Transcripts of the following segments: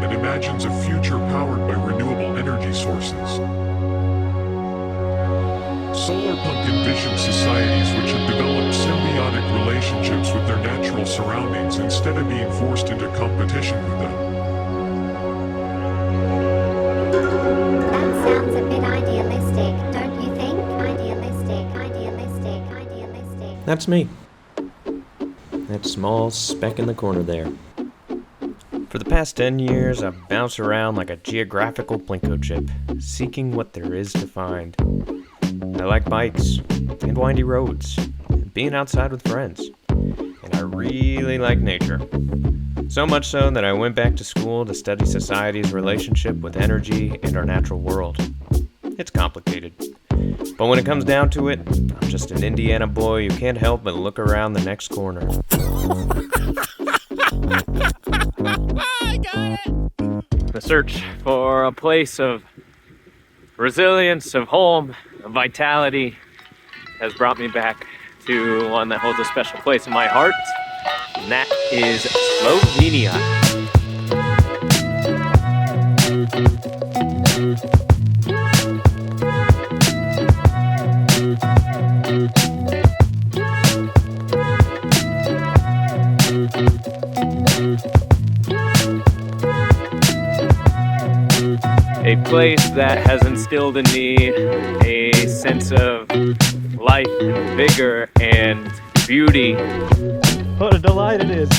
and imagines a future powered by renewable energy sources. Solarpunk envisions societies which have developed symbiotic relationships with their natural surroundings instead of being forced into competition with them. That sounds a bit idealistic, don't you think? Idealistic. That's me. That small speck in the corner there. For the past 10 years, I've bounced around like a geographical Plinko chip, seeking what there is to find. I like bikes, and windy roads, and being outside with friends, and I really like nature. So much so that I went back to school to study society's relationship with energy and our natural world. It's complicated, but when it comes down to it, I'm just an Indiana boy who can't help but look around the next corner. I got it! The search for a place of resilience, of home, of vitality has brought me back to one that holds a special place in my heart, and that is Slovenia. A place that has instilled in me a sense of life and vigor and beauty. What a delight it is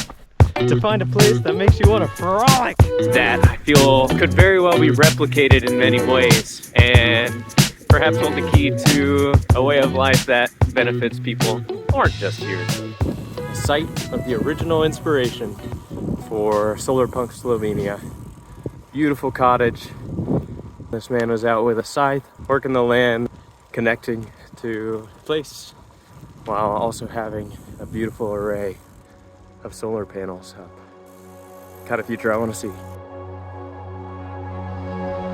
to find a place that makes you want to frolic. That I feel could very well be replicated in many ways and perhaps hold the key to a way of life that benefits people who aren't just here. The site of the original inspiration for Solarpunk Slovenia. Beautiful cottage. This man was out with a scythe, working the land, connecting to the place, while also having a beautiful array of solar panels up. Kind of future I want to see.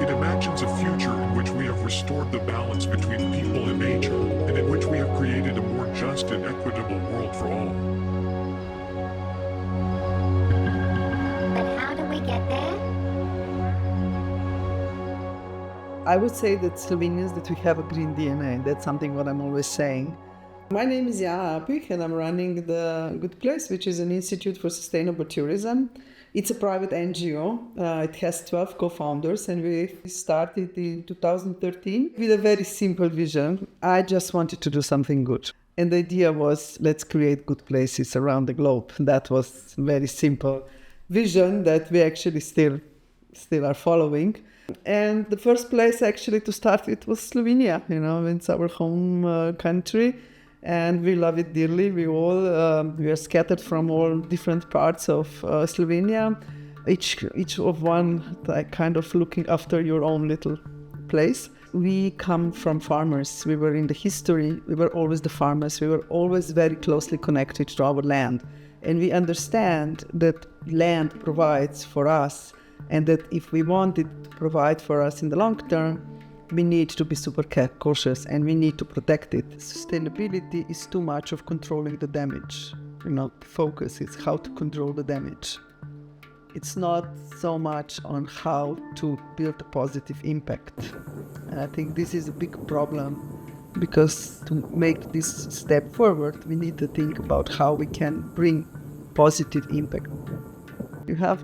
It imagines a future in which we have restored the balance between people and nature, and in which we have created a more just and equitable world for all. But how do we get there? I would say that Slovenians, that we have a green DNA. That's something what I'm always saying. My name is Jana Apik and I'm running the Good Place, which is an institute for sustainable tourism. It's a private NGO. It has 12 co-founders and we started in 2013 with a very simple vision. I just wanted to do something good. And the idea was, let's create good places around the globe. That was a very simple vision that we actually still are following. And the first place actually to start with was Slovenia. It's our home country and we love it dearly. We are scattered from all different parts of Slovenia, each of one like kind of looking after your own little place. We come from farmers. We were in the history, we were always the farmers. We were always very closely connected to our land. And we understand that land provides for us, and that if we want it to provide for us in the long term, we need to be super cautious and we need to protect it. Sustainability is too much of controlling the damage. The focus is how to control the damage. It's not so much on how to build a positive impact. And I think this is a big problem, because to make this step forward, we need to think about how we can bring positive impact. You have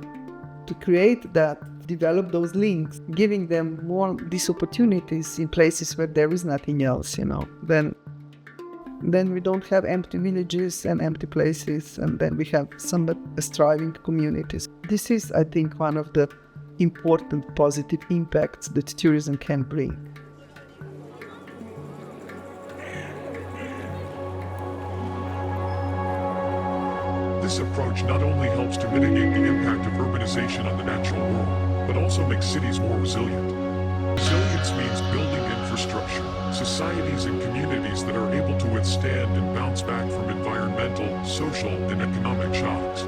to create that, develop those links, giving them more these opportunities in places where there is nothing else, Then we don't have empty villages and empty places, and then we have some thriving communities. This is, I think, one of the important positive impacts that tourism can bring. This approach not only helps to mitigate the impact of urbanization on the natural world, but also makes cities more resilient. Resilience means building infrastructure, societies and communities that are able to withstand and bounce back from environmental, social, and economic shocks.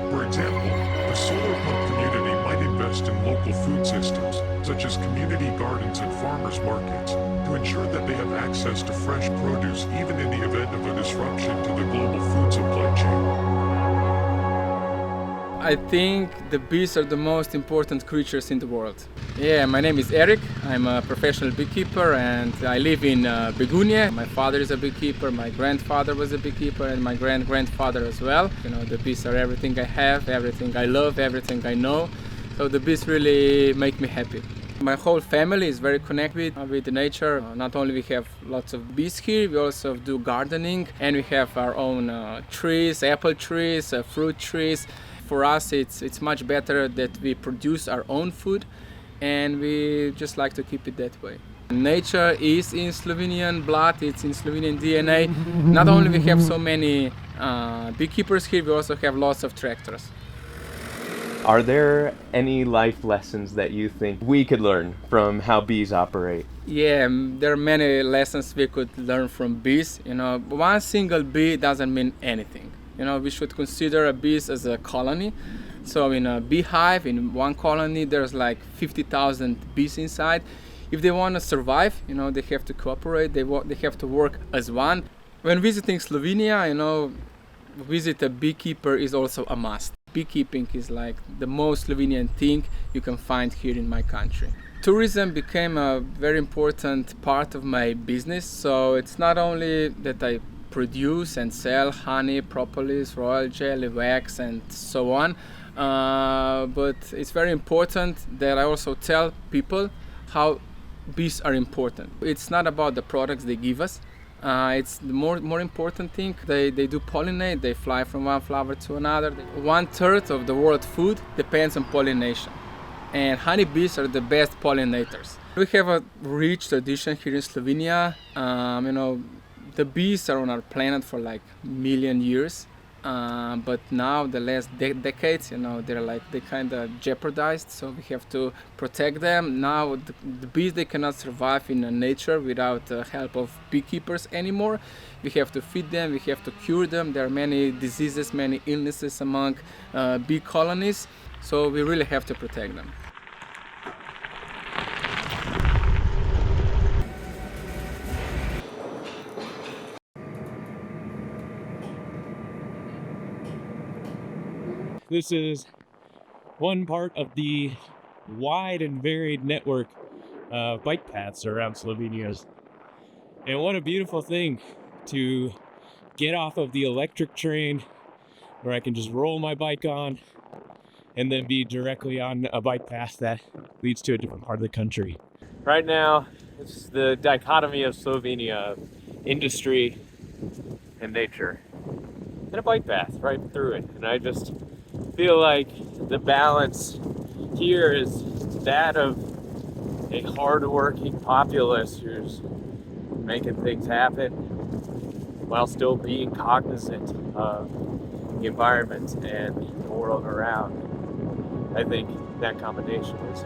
For example, the Solarpunk community might invest in local food systems, such as community gardens and farmers markets, to ensure that they have access to fresh produce even in the event of a disruption to the global food supply chain. I think the bees are the most important creatures in the world. Yeah, my name is Eric. I'm a professional beekeeper and I live in Begunia. My father is a beekeeper, my grandfather was a beekeeper, and my grandfather as well. You know, the bees are everything I have, everything I love, everything I know. So the bees really make me happy. My whole family is very connected with the nature. Not only we have lots of bees here, we also do gardening, and we have our own trees, apple trees, fruit trees. For us, it's much better that we produce our own food, and we just like to keep it that way. Nature is in Slovenian blood, it's in Slovenian DNA. Not only we have so many beekeepers here, we also have lots of tractors. Are there any life lessons that you think we could learn from how bees operate? Yeah, there are many lessons we could learn from bees. You know, one single bee doesn't mean anything. You know, we should consider a bees as a colony. So in a beehive, in one colony, there's like 50,000 bees inside. If they want to survive, you know, they have to cooperate, they have to work as one. When visiting Slovenia, you know, visit a beekeeper is also a must. Beekeeping is like the most Slovenian thing you can find here in my country. Tourism became a very important part of my business, so it's not only that I produce and sell honey, propolis, royal jelly, wax, and so on, but it's very important that I also tell people how bees are important. It's not about the products they give us. It's the more important thing. They do pollinate, they fly from one flower to another. 1/3 of the world food depends on pollination, and honeybees are the best pollinators. We have a rich tradition here in Slovenia. You know, the bees are on our planet for like million years, but now the last decades, you know, they kind of jeopardized, so we have to protect them. Now the bees, they cannot survive in nature without the help of beekeepers anymore. We have to feed them, we have to cure them. There are many diseases, many illnesses among bee colonies, so we really have to protect them. This is one part of the wide and varied network of bike paths around Slovenia. And what a beautiful thing to get off of the electric train where I can just roll my bike on and then be directly on a bike path that leads to a different part of the country. Right now, it's the dichotomy of Slovenia, industry and nature, and a bike path right through it. And I just feel like the balance here is that of a hard-working populace who's making things happen while still being cognizant of the environment and the world around. I think that combination is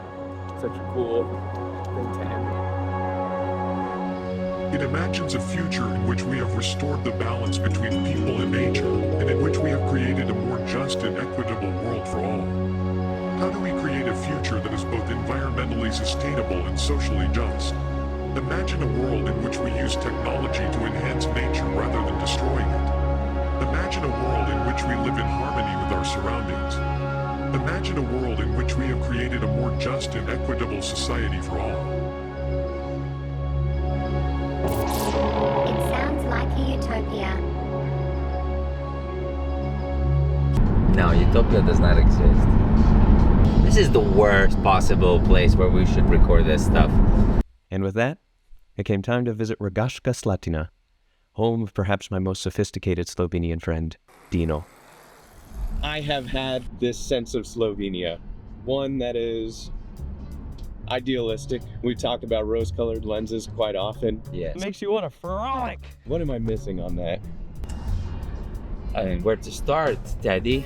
such a cool thing to have. It imagines a future in which we have restored the balance between people and nature, and in which we have created a more just and equitable world for all. How do we create a future that is both environmentally sustainable and socially just? Imagine a world in which we use technology to enhance nature rather than destroying it. Imagine a world in which we live in harmony with our surroundings. Imagine a world in which we have created a more just and equitable society for all. It sounds like a utopia. No, utopia does not exist. This is the worst possible place where we should record this stuff. And with that, it came time to visit Rogaška Slatina, home of perhaps my most sophisticated Slovenian friend, Dino. I have had this sense of Slovenia, one that is idealistic. We talk about rose-colored lenses quite often. Yes. It makes you want to frolic. What am I missing on that? And where to start, Teddy?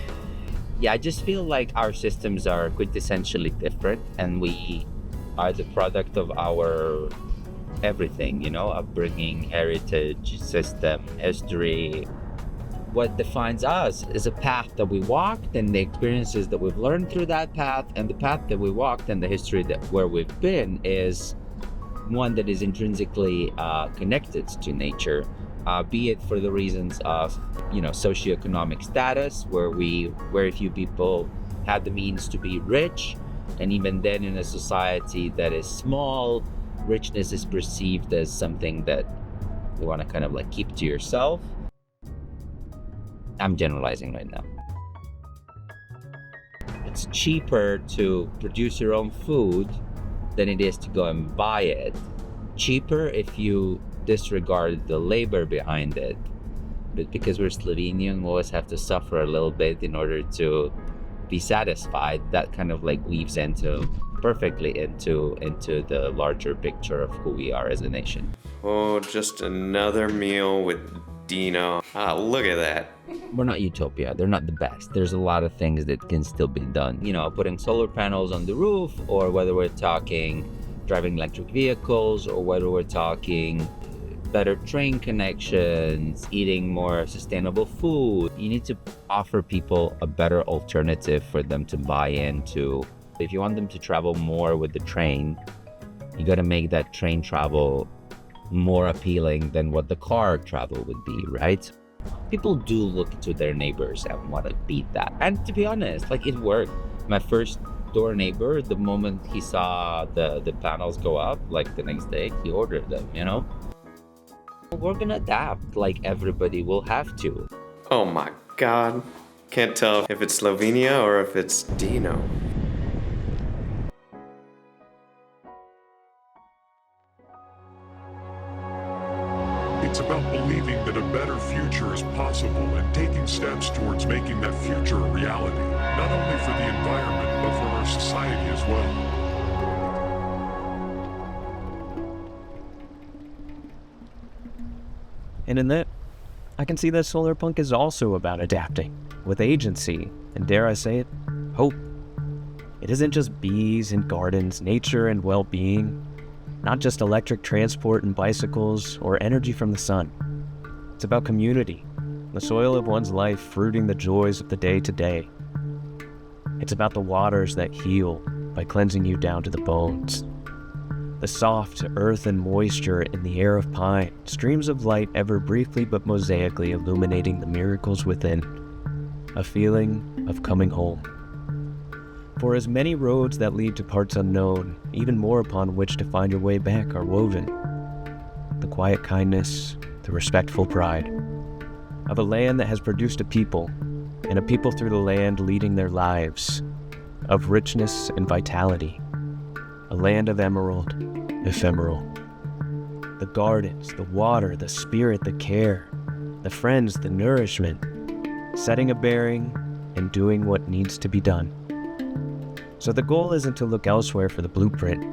Yeah, I just feel like our systems are quintessentially different, and we are the product of our everything, you know, upbringing, heritage, system, history. What defines us is a path that we walked and the experiences that we've learned through that path, and the path that we walked and the history that where we've been is one that is intrinsically connected to nature. be it for the reasons of, socioeconomic status, where very few people had the means to be rich, and even then in a society that is small, richness is perceived as something that you want to kind of like keep to yourself. I'm generalizing right now. It's cheaper to produce your own food than it is to go and buy it. Cheaper if you disregard the labor behind it. But because we're Slovenian, we always have to suffer a little bit in order to be satisfied. That kind of like weaves perfectly into the larger picture of who we are as a nation. Oh, just another meal with Dino. Look at that. We're not utopia. They're not the best. There's a lot of things that can still be done. Putting solar panels on the roof, or whether we're talking driving electric vehicles, or whether we're talking better train connections, eating more sustainable food. You need to offer people a better alternative for them to buy into. If you want them to travel more with the train, you got to make that train travel more appealing than what the car travel would be, right? People do look to their neighbors and want to beat that. And to be honest, it worked. My first door neighbor, the moment he saw the panels go up, the next day, he ordered them, We're gonna adapt like everybody will have to. Oh my god. Can't tell if it's Slovenia or if it's Dino. It's about believing that a better future is possible and taking steps towards making that future a reality, not only for the environment, but for our society as well. And in that, I can see that Solarpunk is also about adapting, with agency, and dare I say it, hope. It isn't just bees and gardens, nature and well-being, not just electric transport and bicycles or energy from the sun. It's about community, the soil of one's life fruiting the joys of the day-to-day. It's about the waters that heal by cleansing you down to the bones. The soft earth and moisture in the air of pine, streams of light ever briefly but mosaically illuminating the miracles within. A feeling of coming home. For as many roads that lead to parts unknown, even more upon which to find your way back are woven. The quiet kindness, the respectful pride of a land that has produced a people, and a people through the land leading their lives, of richness and vitality. A land of emerald, ephemeral. The gardens, the water, the spirit, the care, the friends, the nourishment, setting a bearing and doing what needs to be done. So the goal isn't to look elsewhere for the blueprint.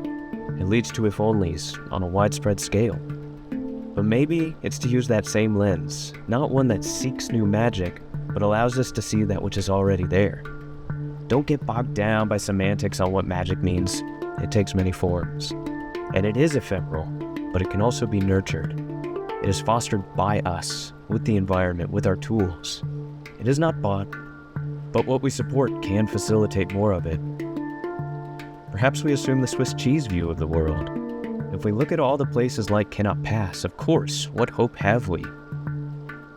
It leads to if-onlys on a widespread scale. But maybe it's to use that same lens, not one that seeks new magic, but allows us to see that which is already there. Don't get bogged down by semantics on what magic means. It takes many forms. And it is ephemeral, but it can also be nurtured. It is fostered by us, with the environment, with our tools. It is not bought, but what we support can facilitate more of it. Perhaps we assume the Swiss cheese view of the world. If we look at all the places light cannot pass, of course, what hope have we?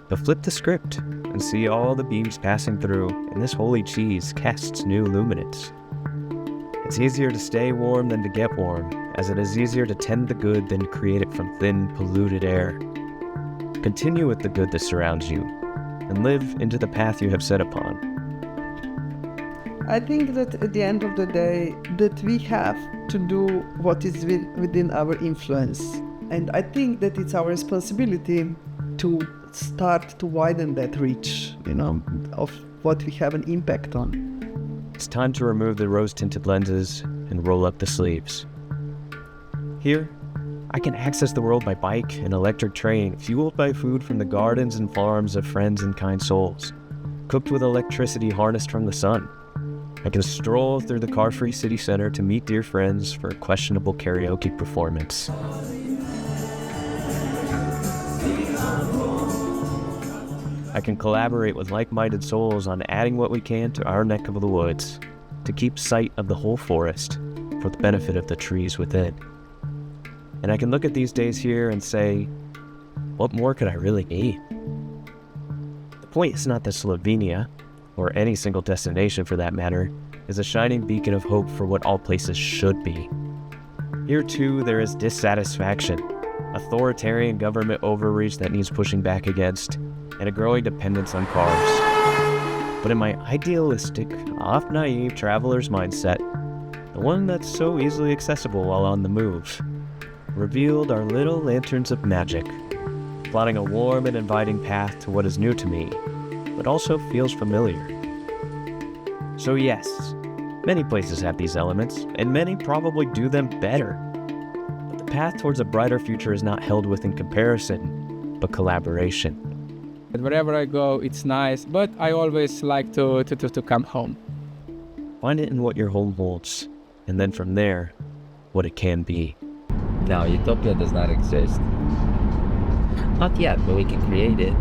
But flip the script and see all the beams passing through, and this holy cheese casts new luminance. It's easier to stay warm than to get warm, as it is easier to tend the good than to create it from thin, polluted air. Continue with the good that surrounds you, and live into the path you have set upon. I think that at the end of the day, that we have to do what is within our influence. And I think that it's our responsibility to start to widen that reach, of what we have an impact on. It's time to remove the rose-tinted lenses and roll up the sleeves. Here, I can access the world by bike and electric train, fueled by food from the gardens and farms of friends and kind souls, cooked with electricity harnessed from the sun. I can stroll through the car-free city center to meet dear friends for a questionable karaoke performance. I can collaborate with like-minded souls on adding what we can to our neck of the woods, to keep sight of the whole forest for the benefit of the trees within. And I can look at these days here and say, what more could I really need? The point is not that Slovenia, or any single destination for that matter, is a shining beacon of hope for what all places should be. Here too, there is dissatisfaction, authoritarian government overreach that needs pushing back against, and a growing dependence on cars. But in my idealistic, oft-naive traveler's mindset, the one that's so easily accessible while on the move, revealed our little lanterns of magic, plotting a warm and inviting path to what is new to me, but also feels familiar. So yes, many places have these elements, and many probably do them better. But the path towards a brighter future is not held within comparison, but collaboration. Wherever I go, it's nice, but I always like to come home. Find it in what your home holds, and then from there, what it can be. No, utopia does not exist. Not yet, but we can create it.